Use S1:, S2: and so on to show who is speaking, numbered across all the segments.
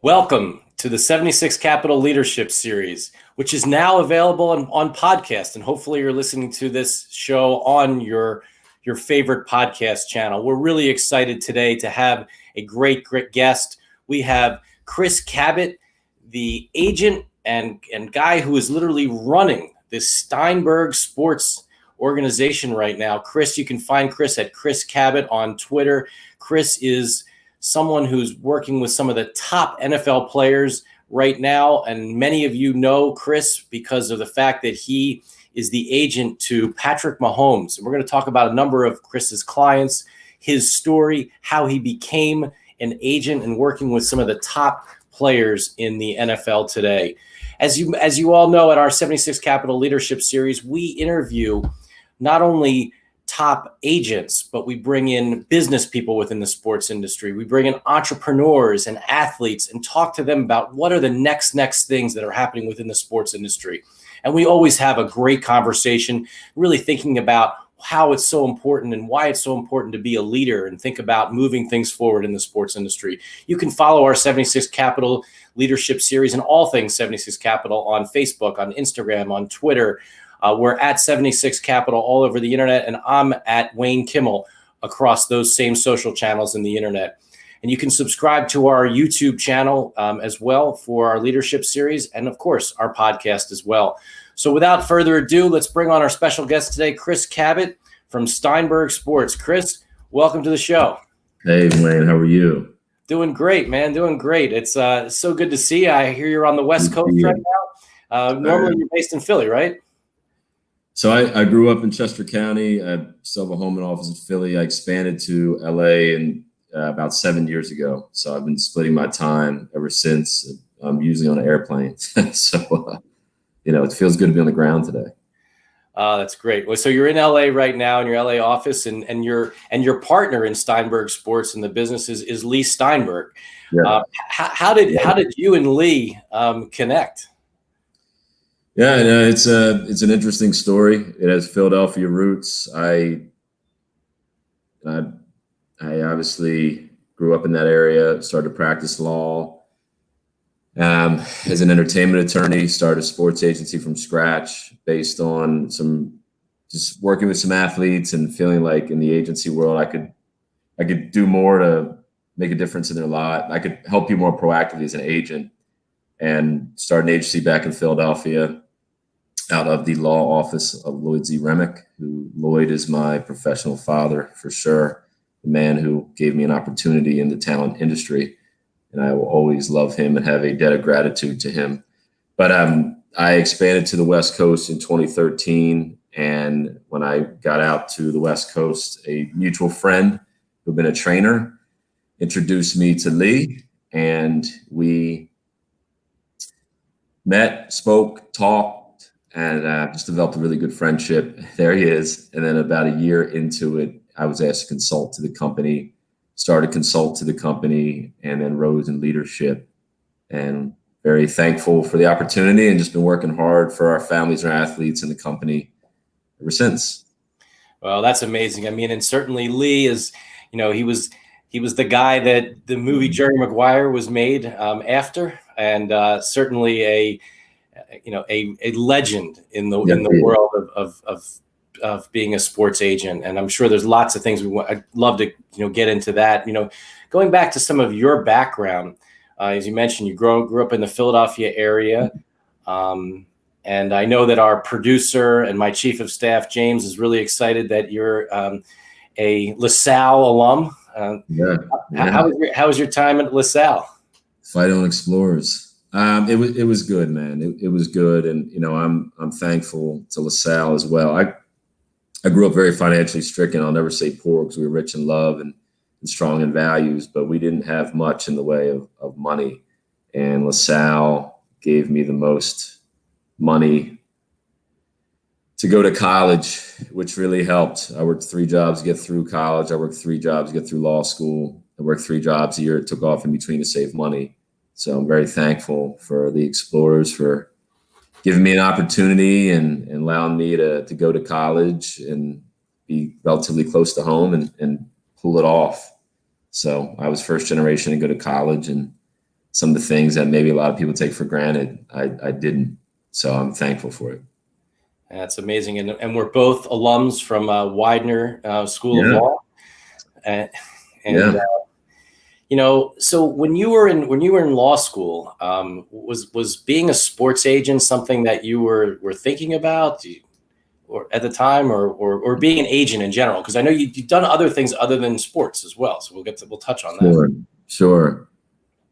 S1: Welcome to the 76 Capital Leadership Series, which is now available on podcast. And hopefully you're listening to this show on your favorite podcast channel. We're really excited today to have a great guest. We have Chris Cabott, the agent and guy who is literally running this Steinberg Sports organization right now. Chris, you can find Chris at Chris Cabott on Twitter. Chris is someone who's working with some of the top NFL players right now. And many of you know Chris because of the fact that he is the agent to Patrick Mahomes. And we're going to talk about a number of Chris's clients, his story, how he became an agent and working with some of the top players in the NFL today. As you all know, at our 76 Capital Leadership Series, we interview not only top agents, but we bring in business people within the sports industry. We bring in entrepreneurs and athletes and talk to them about what are the next things that are happening within the sports industry. And we always have a great conversation, really thinking about how it's so important and why it's so important to be a leader and think about moving things forward in the sports industry. You can follow our 76 Capital Leadership Series and all things 76 Capital on Facebook, on Instagram, on Twitter. We're at 76 Capital all over the internet, and I'm at Wayne Kimmel across those same social channels in the internet. And you can subscribe to our YouTube channel as well for our leadership series, and of course, our podcast as well. So without further ado, let's bring on our special guest today, Chris Cabott from Steinberg Sports. Chris, welcome to the show.
S2: Hey, Wayne, how are you?
S1: Doing great, man. Doing great. It's so good to see you. I hear you're on the West Coast right now. Normally, you're based in Philly, right?
S2: So I grew up in Chester County. I still have a home and office in Philly. I expanded to LA about 7 years ago. So I've been splitting my time ever since. I'm usually on an airplane. So, it feels good to be on the ground today.
S1: That's great. Well, so you're in LA right now in your LA office, and your partner in Steinberg Sports and the business is Leigh Steinberg. Yeah. How did you and Leigh connect?
S2: Yeah, it's an interesting story. It has Philadelphia roots. I obviously grew up in that area, started to practice law. As an entertainment attorney, started a sports agency from scratch based on just working with some athletes and feeling like in the agency world I could do more to make a difference in their life. I could help you more proactively as an agent, and started an agency back in Philadelphia out of the law office of Lloyd Z. Remick, who Lloyd is my professional father for sure, the man who gave me an opportunity in the talent industry. And I will always love him and have a debt of gratitude to him. But I expanded to the West Coast in 2013. And when I got out to the West Coast, a mutual friend who'd been a trainer introduced me to Leigh, and we met, spoke, talked, and just developed a really good friendship. There he is. And then about a year into it, I was asked to consult to the company, started consult to the company, and then rose in leadership. And very thankful for the opportunity, and just been working hard for our families and our athletes in the company ever since.
S1: Well, that's amazing. I mean, and certainly Leigh is, he was the guy that the movie Jerry Maguire was made after, and certainly a legend in the world of being a sports agent. And I'm sure there's lots of things I'd love to get into that. Going back to some of your background, as you mentioned, you grew up in the Philadelphia area, and I know that our producer and my chief of staff James is really excited that you're a LaSalle alum. How was your time at LaSalle?
S2: Fight on Explorers. It was good, man. It was good, and I'm thankful to LaSalle as well. I grew up very financially stricken. I'll never say poor, because we were rich in love and strong in values, but we didn't have much in the way of money. And LaSalle gave me the most money to go to college, which really helped. I worked 3 jobs to get through college. I worked 3 jobs to get through law school. I worked 3 jobs a year. It took off in between to save money. So I'm very thankful for the Explorers for giving me an opportunity and allowing me to go to college and be relatively close to home and pull it off. So I was first generation to go to college, and some of the things that maybe a lot of people take for granted, I didn't. So I'm thankful for it.
S1: That's amazing. And we're both alums from Widener School of Law. And
S2: Yeah.
S1: So when you were in law school, was being a sports agent something that you were thinking about, or at the time, or being an agent in general? Because I know you've done other things other than sports as well. So we'll touch on that.
S2: Sure.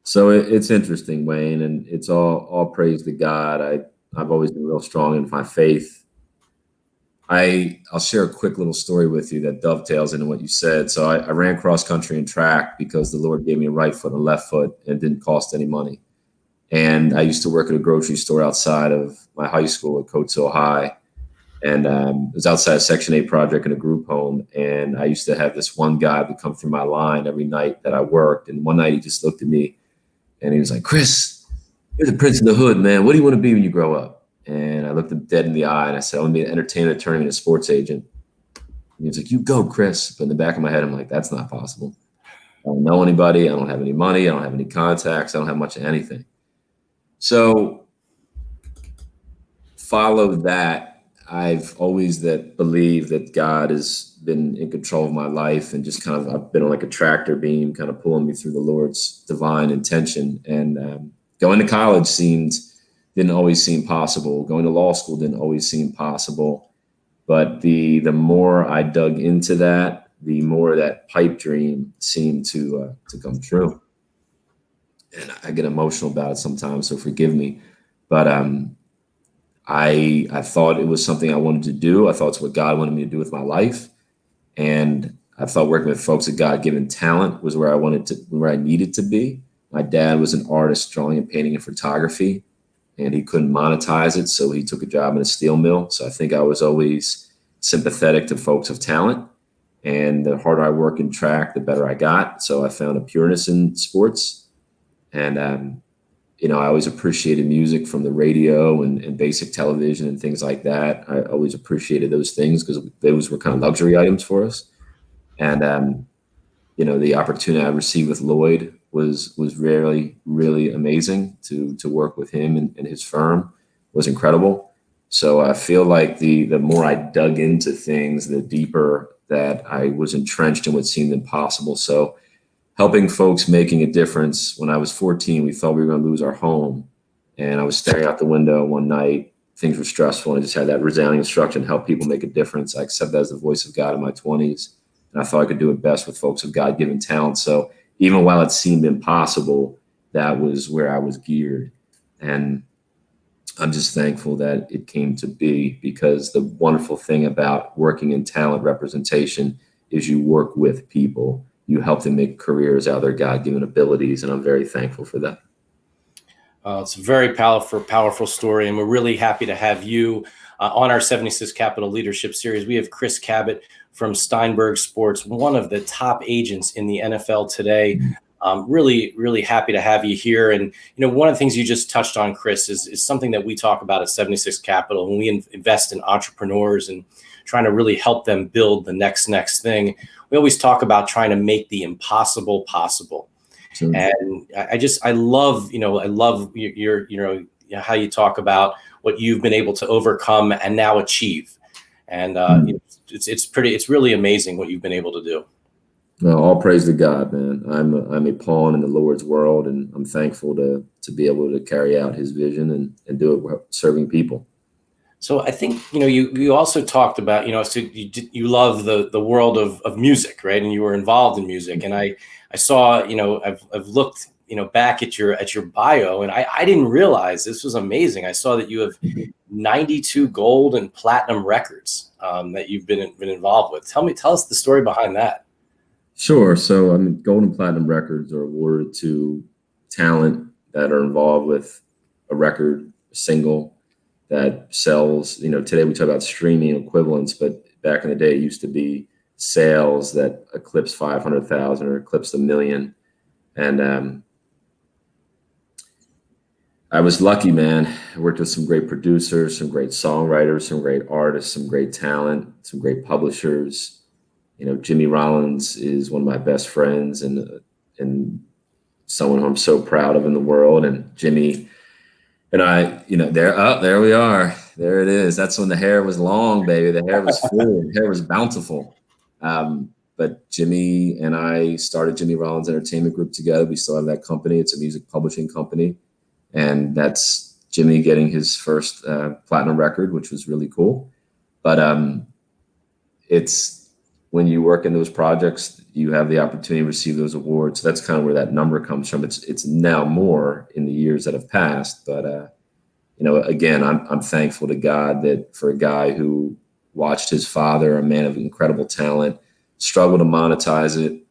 S2: So it's interesting, Wayne, and it's all praise to God. I've always been real strong in my faith. I'll share a quick little story with you that dovetails into what you said. So I ran cross country and track because the Lord gave me a right foot and a left foot, and it didn't cost any money. And I used to work at a grocery store outside of my high school at Coatesville High. And it was outside a Section 8 project in a group home. And I used to have this one guy that would come through my line every night that I worked. And one night he just looked at me and he was like, "Chris, you're the prince of the hood, man. What do you want to be when you grow up?" And I looked him dead in the eye and I said, "I want to be an entertainment attorney and a sports agent." And he was like, "You go, Chris." But in the back of my head, I'm like, that's not possible. I don't know anybody. I don't have any money. I don't have any contacts. I don't have much of anything. So follow that. I've always believed that God has been in control of my life, and just I've been on like a tractor beam, kind of pulling me through the Lord's divine intention. And going to college didn't always seem possible. Going to law school didn't always seem possible. But the more I dug into that, the more that pipe dream seemed to come true. And I get emotional about it sometimes, so forgive me. But I thought it was something I wanted to do. I thought it's what God wanted me to do with my life. And I thought working with folks with God-given talent was where I needed to be. My dad was an artist, drawing and painting and photography, and he couldn't monetize it. So he took a job in a steel mill. So I think I was always sympathetic to folks of talent, and the harder I work in track, the better I got. So I found a pureness in sports. And, I always appreciated music from the radio and basic television and things like that. I always appreciated those things because those were kind of luxury items for us. And, the opportunity I received with Lloyd was really, really amazing. To work with him and his firm was incredible. So I feel like the more I dug into things, the deeper that I was entrenched in what seemed impossible. So helping folks, making a difference. When I was 14, we thought we were going to lose our home. And I was staring out the window one night. Things were stressful. And I just had that resounding instruction, help people make a difference. I accept that as the voice of God in my 20s. And I thought I could do it best with folks of God-given talent. So even while it seemed impossible, that was where I was geared. And I'm just thankful that it came to be, because the wonderful thing about working in talent representation is you work with people. You help them make careers out of their God-given abilities. And I'm very thankful for that.
S1: It's a very powerful story. And we're really happy to have you on our 76 Capital Leadership Series. We have Chris Cabott from Steinberg Sports, one of the top agents in the NFL today. Really, really happy to have you here. And, one of the things you just touched on, Chris, is something that we talk about at 76 Capital. When we invest in entrepreneurs and trying to really help them build the next thing, we always talk about trying to make the impossible possible. Sure. And I love your how you talk about what you've been able to overcome and now achieve. And it's really amazing what you've been able to do.
S2: Well, all praise to God, man. I'm a pawn in the Lord's world, and I'm thankful to be able to carry out his vision and do it serving people.
S1: So I think, you also talked about, so you love the world of music, right? And you were involved in music. And I saw, I've looked, back at your bio, and I didn't realize this was amazing. I saw that you have 92 gold and platinum records that you've been involved with. Tell us the story behind that.
S2: Sure. So, gold and platinum records are awarded to talent that are involved with a record, a single that sells. Today we talk about streaming equivalents, but back in the day, it used to be sales that eclipsed 500,000 or eclipsed 1 million. And I was lucky, man. I worked with some great producers, some great songwriters, some great artists, some great talent, some great publishers. Jimmy Rollins is one of my best friends, and someone who I'm so proud of in the world. And Jimmy and I, there we are. There it is. That's when the hair was long, baby. The hair was full. The hair was bountiful. But Jimmy and I started Jimmy Rollins Entertainment Group together. We still have that company. It's a music publishing company. And that's Jimmy getting his first platinum record, which was really cool. But it's when you work in those projects, you have the opportunity to receive those awards. So that's kind of where that number comes from. It's now more in the years that have passed. But, again, I'm thankful to God that for a guy who watched his father, a man of incredible talent, struggle to monetize it,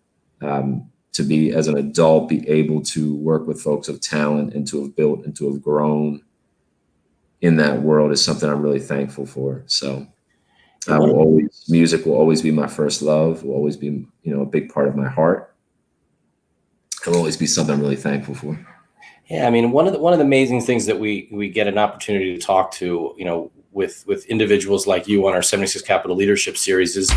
S2: to be, as an adult, be able to work with folks of talent and to have built and to have grown in that world is something I'm really thankful for. So music will always be my first love, will always be, a big part of my heart. It will always be something I'm really thankful for.
S1: Yeah, I mean, one of the amazing things that we get an opportunity to talk to, with individuals like you on our 76 Capital Leadership Series is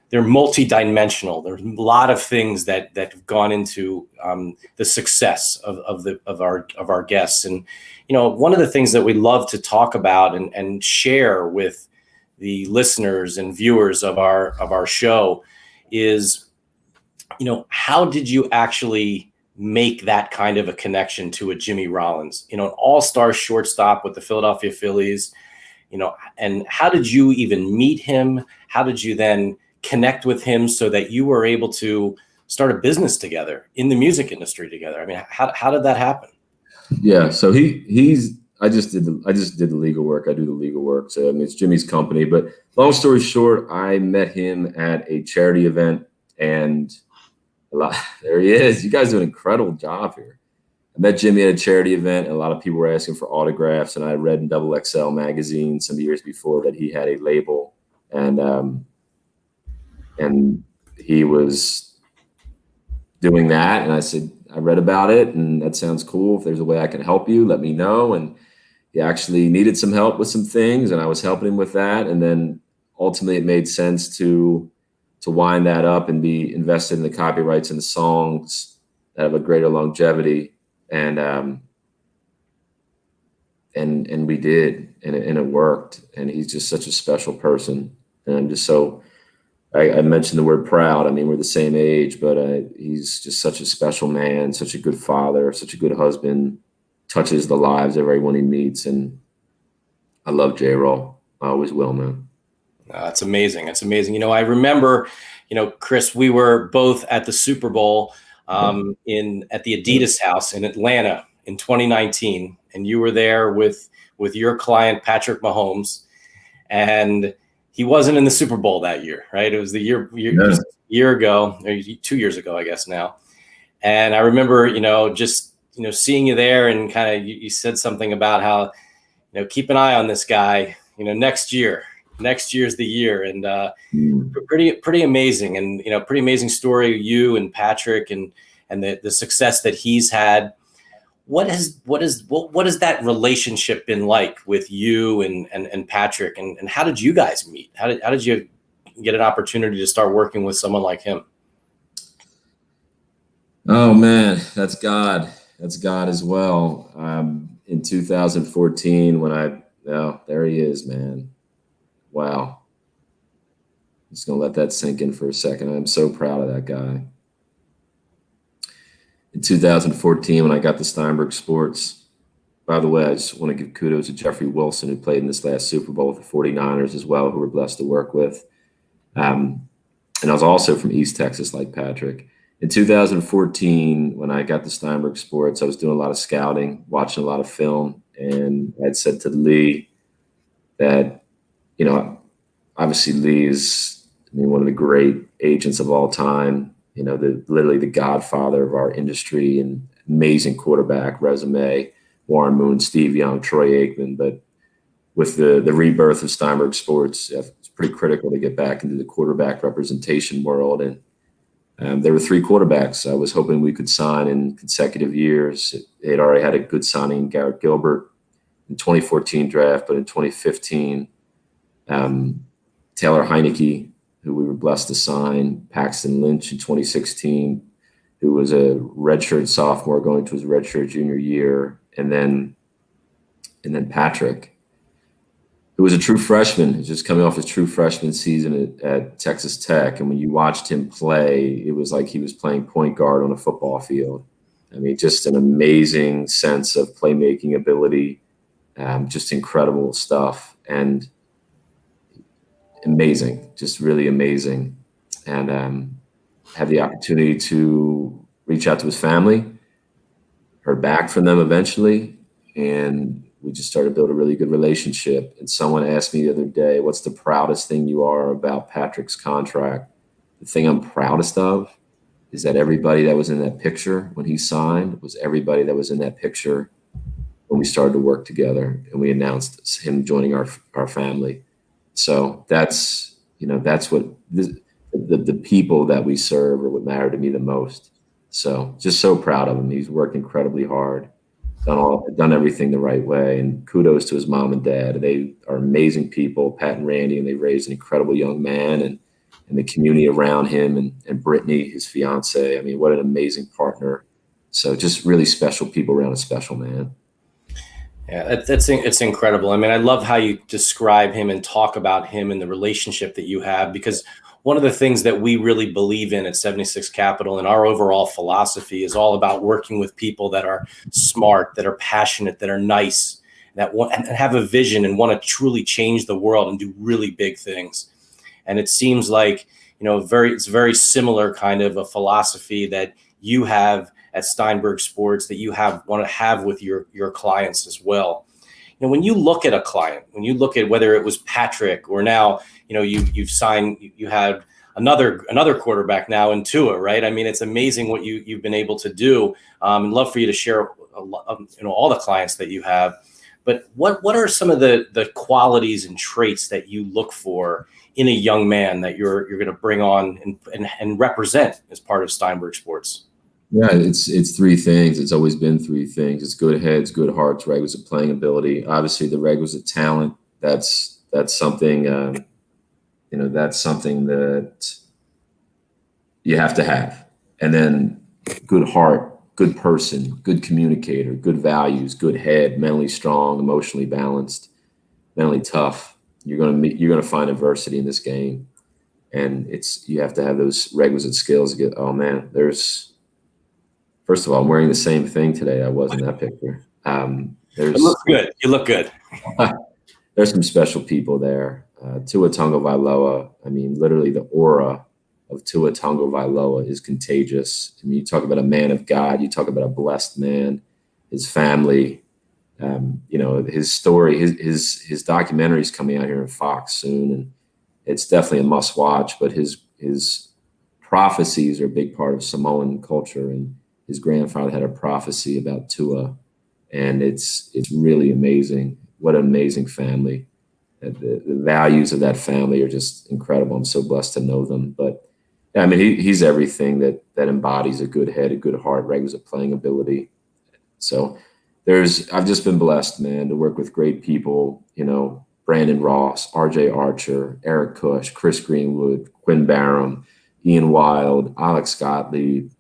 S1: they're multidimensional. There's a lot of things that have gone into the success of our guests. And one of the things that we love to talk about and share with the listeners and viewers of our show is, how did you actually make that kind of a connection to a Jimmy Rollins, an all-star shortstop with the Philadelphia Phillies, and how did you even meet him? How did you then connect with him so that you were able to start a business together in the music industry together? I mean, how did that happen?
S2: Yeah. So I just did the legal work. I do the legal work. So it's Jimmy's company, but long story short, I met him at a charity event and there he is. You guys do an incredible job here. I met Jimmy at a charity event and a lot of people were asking for autographs. And I read in XXL magazine some years before that he had a label and he was doing that. And I said, I read about it and that sounds cool. If there's a way I can help you, let me know. And he actually needed some help with some things and I was helping him with that. And then ultimately it made sense to wind that up and be invested in the copyrights and the songs that have a greater longevity. And we did, and it worked. And he's just such a special person. And I'm just so, I mentioned the word proud. I mean, we're the same age, but he's just such a special man, such a good father, such a good husband, touches the lives of everyone he meets. And I love J-Roll. I always will, man.
S1: That's amazing. That's amazing. I remember, Chris, we were both at the Super Bowl at the Adidas house in Atlanta in 2019. And you were there with your client, Patrick Mahomes. And he wasn't in the Super Bowl that year, right? It was the year ago, or 2 years ago, I guess now. And I remember, seeing you there and kind of, you said something about how, keep an eye on this guy, next year's the year. And pretty amazing. And, pretty amazing story, you and Patrick and the success that he's had. What has that relationship been like with you and Patrick, and how did you guys meet? How did you get an opportunity to start working with someone like him?
S2: Oh man, that's God. That's God as well. In 2014, there he is, man. Wow. I'm just gonna let that sink in for a second. I'm so proud of that guy. In 2014, when I got the Steinberg Sports, by the way, I just want to give kudos to Jeffrey Wilson, who played in this last Super Bowl with the 49ers as well, who we're blessed to work with. And I was also from East Texas, like Patrick. In 2014, when I got the Steinberg Sports, I was doing a lot of scouting, watching a lot of film, and I'd said to Leigh that, obviously Leigh is, one of the great agents of all time. Literally the godfather of our industry and amazing quarterback resume, Warren Moon, Steve Young, Troy Aikman. But with the rebirth of Steinberg Sports, it's pretty critical to get back into the quarterback representation world. And there were 3 quarterbacks I was hoping we could sign in consecutive years. They had already had a good signing, Garrett Gilbert, in 2014 draft, but in 2015, Taylor Heineke, who we were blessed to sign, Paxton Lynch in 2016, who was a redshirt sophomore going to his redshirt junior year, and then Patrick, who was a true freshman, just coming off his true freshman season at Texas Tech. And when you watched him play, it was like he was playing point guard on a football field. I mean, just an amazing sense of playmaking ability, just incredible stuff, and amazing, just really amazing. And had the opportunity to reach out to his family, heard back from them eventually, and we just started to build a really good relationship. And someone asked me the other day, what's the proudest thing you are about Patrick's contract? The thing I'm proudest of is that everybody that was in that picture when he signed was everybody that was in that picture when we started to work together and we announced him joining our family. So that's what the people that we serve are what matter to me the most. So just so proud of him. He's worked incredibly hard, done everything the right way. And kudos to his mom and dad. They are amazing people, Pat and Randy, and they raised an incredible young man, and the community around him, and Brittany, his fiance. I mean, what an amazing partner. So just really special people around a special man.
S1: Yeah, it's incredible. I mean, I love how you describe him and talk about him and the relationship that you have, because one of the things that we really believe in at 76 Capital and our overall philosophy is all about working with people that are smart, that are passionate, that are nice, that want and have a vision and want to truly change the world and do really big things. And it seems like, it's very similar kind of a philosophy that you have at Steinberg Sports, that you want to have with your clients as well. When you look at a client, when you look at whether it was Patrick or now, you've signed, you had another quarterback now in Tua, right? I mean, it's amazing what you've been able to do. I'd love for you to share all the clients that you have. But what are some of the qualities and traits that you look for in a young man that you're going to bring on and represent as part of Steinberg Sports?
S2: Yeah, it's three things. It's always been three things. It's good heads, good hearts, requisite playing ability. Obviously, the requisite talent. That's something. That's something that you have to have. And then good heart, good person, good communicator, good values, good head, mentally strong, emotionally balanced, mentally tough. You're gonna find adversity in this game, and you have to have those requisite skills to get. Oh man, First of all, I'm wearing the same thing today I was in that picture.
S1: It looks good. You look good.
S2: There's some special people there. Tua Tagovailoa, I mean, literally the aura of Tua Tagovailoa is contagious. I mean, you talk about a man of God. You talk about a blessed man, his family, his story, his documentary is coming out here in Fox soon, and it's definitely a must watch. But his prophecies are a big part of Samoan culture, and his grandfather had a prophecy about Tua, and it's really amazing. What an amazing family. The values of that family are just incredible. I'm so blessed to know them. But I mean, he's everything that embodies a good head, a good heart, requisite playing ability. So I've just been blessed, man, to work with great people, Brandon Ross, RJ Archer, Eric Cush, Chris Greenwood, Quinn Barham, Ian Wild, Alex Gottlieb,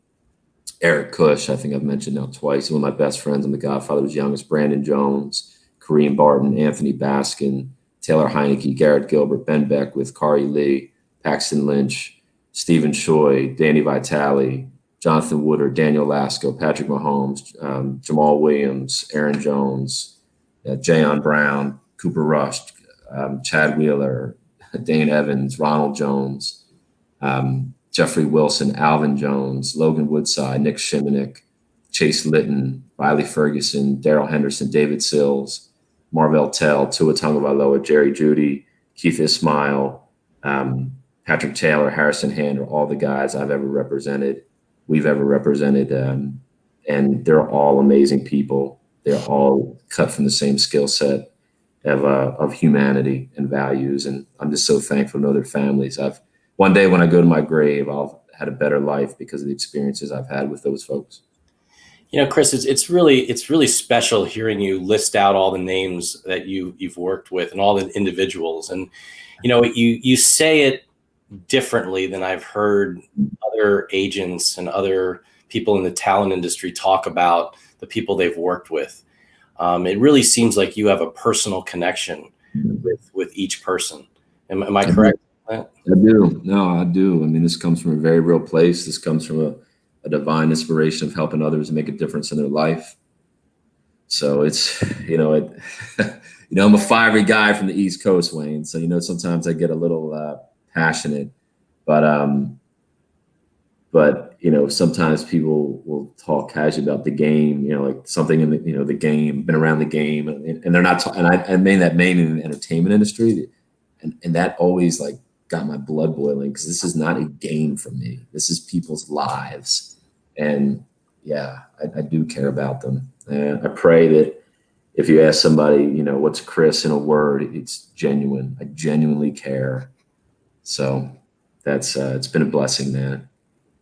S2: Eric Cush, I think I've mentioned now twice. One of my best friends, I'm the godfather's youngest, Brandon Jones, Kareem Barton, Anthony Baskin, Taylor Heineke, Garrett Gilbert, Ben Beckwith, Kari Lee, Paxton Lynch, Stephen Choi, Danny Vitale, Jonathan Woodard, Daniel Lasco, Patrick Mahomes, Jamal Williams, Aaron Jones, Jayon Brown, Cooper Rush, Chad Wheeler, Dane Evans, Ronald Jones, Jeffrey Wilson, Alvin Jones, Logan Woodside, Nick Shimonik, Chase Litton, Riley Ferguson, Daryl Henderson, David Sills, Marvell Tell, Tua Tagovailoa, Jerry Jeudy, Keith Ismail, Patrick Taylor, Harrison Hand are all the guys we've ever represented, and they're all amazing people. They're all cut from the same skill set of humanity and values, and I'm just so thankful to know their families. One day when I go to my grave, I'll had a better life because of the experiences I've had with those folks.
S1: Chris, it's really special hearing you list out all the names that you've worked with and all the individuals. And, you say it differently than I've heard other agents and other people in the talent industry talk about the people they've worked with. It really seems like you have a personal connection with each person. Am I correct?
S2: I do. No, I do. I mean, this comes from a very real place. This comes from a divine inspiration of helping others make a difference in their life. So it's, I'm a fiery guy from the East Coast, Wayne. So, sometimes I get a little passionate, but sometimes people will talk casually about the game, like something in the game, been around the game, and they're not, and I mean that mainly in the entertainment industry. And that always like got my blood boiling, because this is not a game for me. This is people's lives. And yeah, I do care about them. And I pray that if you ask somebody, what's Chris in a word, it's genuine. I genuinely care. So that's, it's been a blessing, man.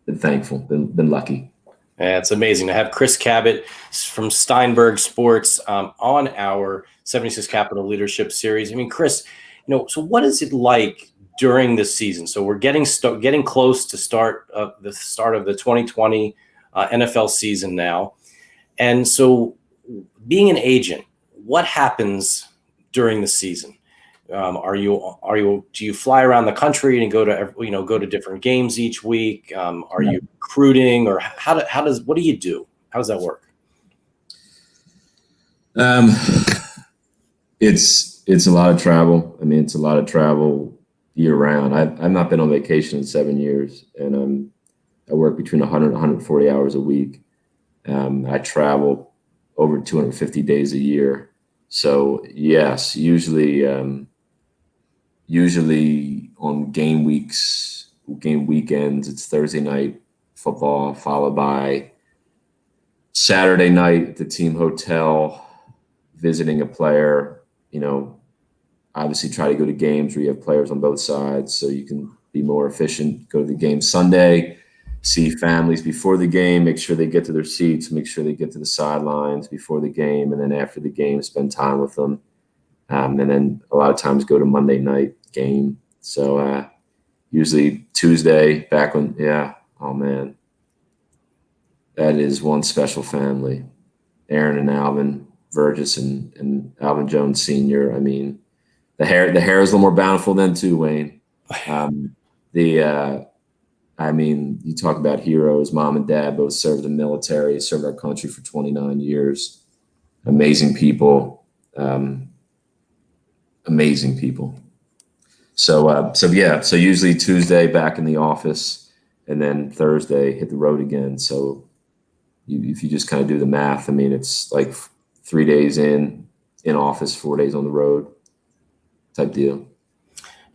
S2: Been thankful, been lucky.
S1: Yeah, it's amazing to have Chris Cabott from Steinberg Sports on our 76 Capital Leadership Series. I mean, Chris, so what is it like during this season? So we're getting close to the start of the 2020 NFL season now. And so being an agent, what happens during the season? Do you fly around the country and go to different games each week? Are you recruiting, or what do you do? How does that work?
S2: It's a lot of travel. I mean, it's a lot of travel year round. I've not been on vacation in 7 years, and I work between 100 and 140 hours a week. I travel over 250 days a year. So yes, usually on game weekends, it's Thursday night football, followed by Saturday night at the team hotel, visiting a player. Obviously try to go to games where you have players on both sides so you can be more efficient. Go to the game Sunday, see families before the game, make sure they get to their seats, make sure they get to the sidelines before the game, and then after the game, spend time with them. And then a lot of times go to Monday night game. So usually Tuesday back when, oh man, that is one special family. Aaron and Alvin Burgess and Alvin Jones Sr. I mean, the hair is a little more bountiful then too, Wayne. You talk about heroes. Mom and dad both served in the military, served our country for 29 years. Amazing people. Amazing people. So usually Tuesday back in the office, and then Thursday hit the road again. So if you just kind of do the math, I mean, it's like 3 days in office, 4 days on the road type deal.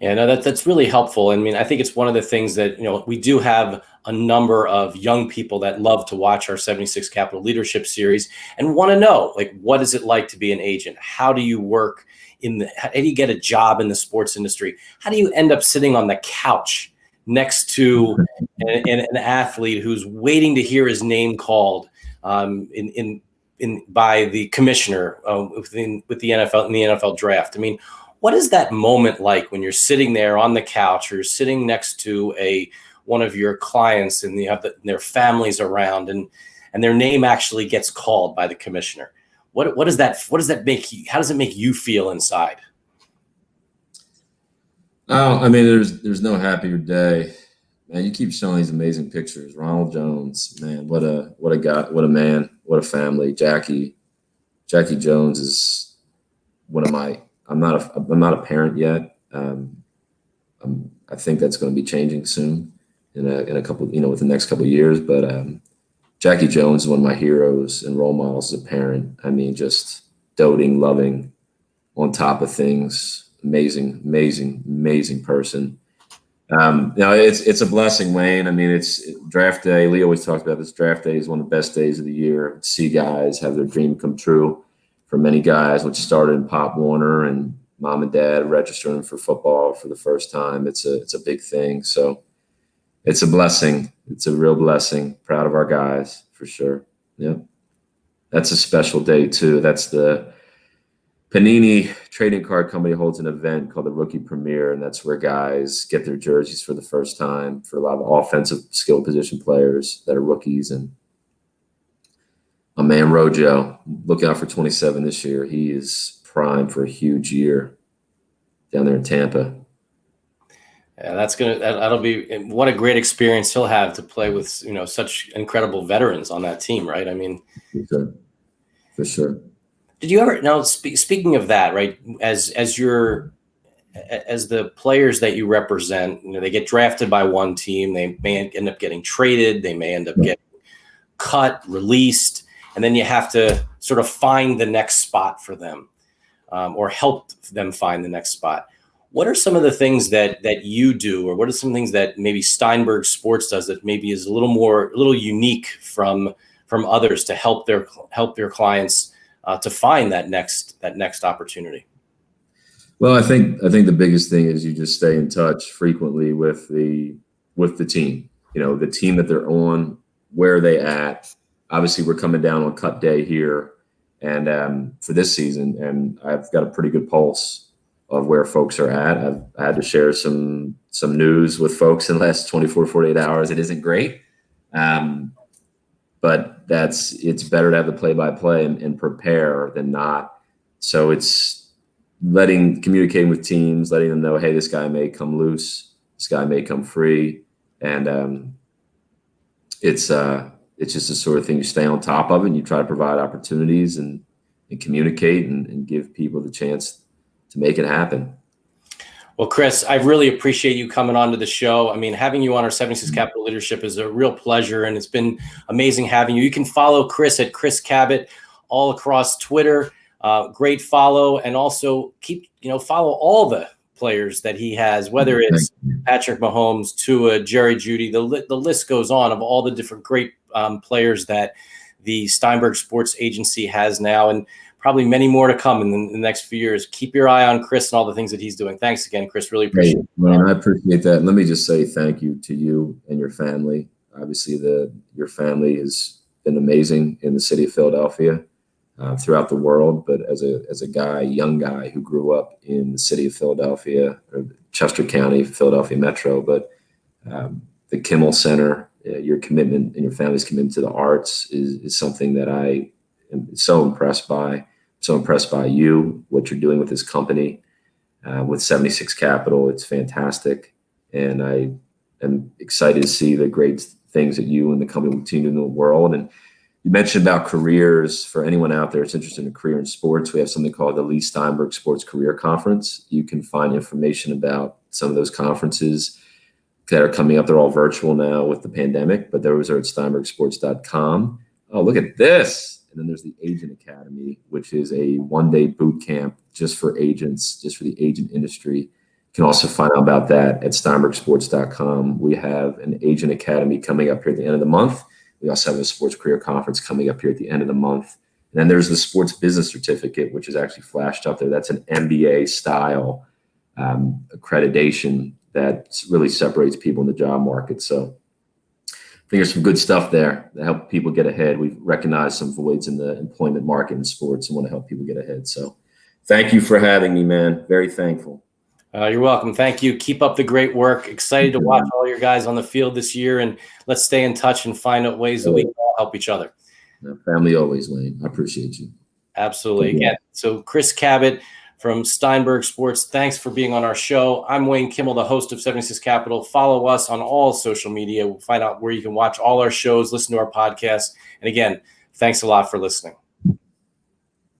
S1: Yeah, no, that's really helpful. I mean, I think it's one of the things that, we do have a number of young people that love to watch our 76 Capital Leadership Series and want to know, like, what is it like to be an agent? How do you work how do you get a job in the sports industry? How do you end up sitting on the couch next to an athlete who's waiting to hear his name called by the commissioner with the NFL in the NFL draft? I mean, what is that moment like when you're sitting there on the couch, or you're sitting next to one of your clients and you have their families around, and their name actually gets called by the commissioner? What does that make you? How does it make you feel inside?
S2: Oh, I mean, there's no happier day. Man, you keep showing these amazing pictures. Ronald Jones, man, what a guy, what a man, what a family. Jackie Jones is one of my. I'm not a parent yet. I think that's going to be changing soon in a couple, with the next couple of years. But Jackie Jones is one of my heroes and role models as a parent. I mean, just doting, loving, on top of things. Amazing person. It's a blessing, Wayne. I mean, it's draft day. Leigh always talks about this. Draft day is one of the best days of the year. See guys have their dream come true. For many guys, which started in Pop Warner and mom and dad registering for football for the first time. It's a big thing. So it's a blessing. It's a real blessing. Proud of our guys for sure. Yep. That's a special day too. That's the Panini Trading Card Company holds an event called the Rookie Premiere, and that's where guys get their jerseys for the first time for a lot of offensive skill position players that are rookies. And My man Rojo, look out for 27 this year. He is primed for a huge year down there in Tampa.
S1: Yeah, that'll be what a great experience he'll have to play with, such incredible veterans on that team, right? I mean,
S2: for sure.
S1: Did you ever now speaking of that, right? As the players that you represent, they get drafted by one team, they may end up getting traded, they may end up getting cut, released, and then you have to sort of find the next spot for them, or help them find the next spot. What are some of the things that you do, or what are some things that maybe Steinberg Sports does that maybe is a little unique from others to help their clients to find that next opportunity?
S2: Well, I think the biggest thing is you just stay in touch frequently with the team. The team that they're on, where are they at? Obviously, we're coming down on cut day here, and for this season, and I've got a pretty good pulse of where folks are at. I've had to share some news with folks in the last 24, 48 hours. It isn't great, but it's better to have the play-by-play and prepare than not. So it's communicating with teams, letting them know, hey, this guy may come loose, this guy may come free, and it's just the sort of thing you stay on top of it, and you try to provide opportunities and communicate and give people the chance to make it happen.
S1: Well, Chris, I really appreciate you coming on to the show. I mean, having you on our 76 Capital Leadership is a real pleasure, and it's been amazing having you. You can follow Chris at Chris Cabott all across Twitter. Great follow, and also follow all the players that he has, whether it's Patrick Mahomes, Tua, Jerry Jeudy. The list goes on of all the different great players that the Steinberg Sports Agency has now, and probably many more to come in the next few years. Keep your eye on Chris and all the things that he's doing. Thanks again, Chris. Really appreciate it.
S2: Man, I appreciate that. Let me just say thank you to you and your family. Obviously, your family has been amazing in the city of Philadelphia, throughout the world. But as a young guy who grew up in the city of Philadelphia, or Chester County, Philadelphia Metro, but the Kimmel Center, your commitment and your family's commitment to the arts is something that I am so impressed by. So impressed by you, what you're doing with this company, with 76 Capital. It's fantastic. And I am excited to see the great things that you and the company will continue in the world. And you mentioned about careers. For anyone out there that's interested in a career in sports, we have something called the Leigh Steinberg Sports Career Conference. You can find information about some of those conferences that are coming up. They're all virtual now with the pandemic, but those are at steinbergsports.com. Oh, look at this. And then there's the Agent Academy, which is a one-day boot camp just for agents, just for the agent industry. You can also find out about that at steinbergsports.com. We have an Agent Academy coming up here at the end of the month. We also have a sports career conference coming up here at the end of the month. And then there's the Sports Business Certificate, which is actually flashed up there. That's an MBA style accreditation that really separates people in the job market. So I think there's some good stuff there that help people get ahead. We've recognized some voids in the employment market in sports and want to help people get ahead. So thank you for having me, man. Very thankful.
S1: You're welcome. Thank you. Keep up the great work. Excited to watch all your guys on the field this year, and let's stay in touch and find out ways that we can all help each other.
S2: Family always, Wayne. I appreciate you.
S1: Absolutely. Again, so Chris Cabott from Steinberg Sports, thanks for being on our show. I'm Wayne Kimmel, the host of 76 Capital. Follow us on all social media. We'll find out where you can watch all our shows, listen to our podcasts. And again, thanks a lot for listening.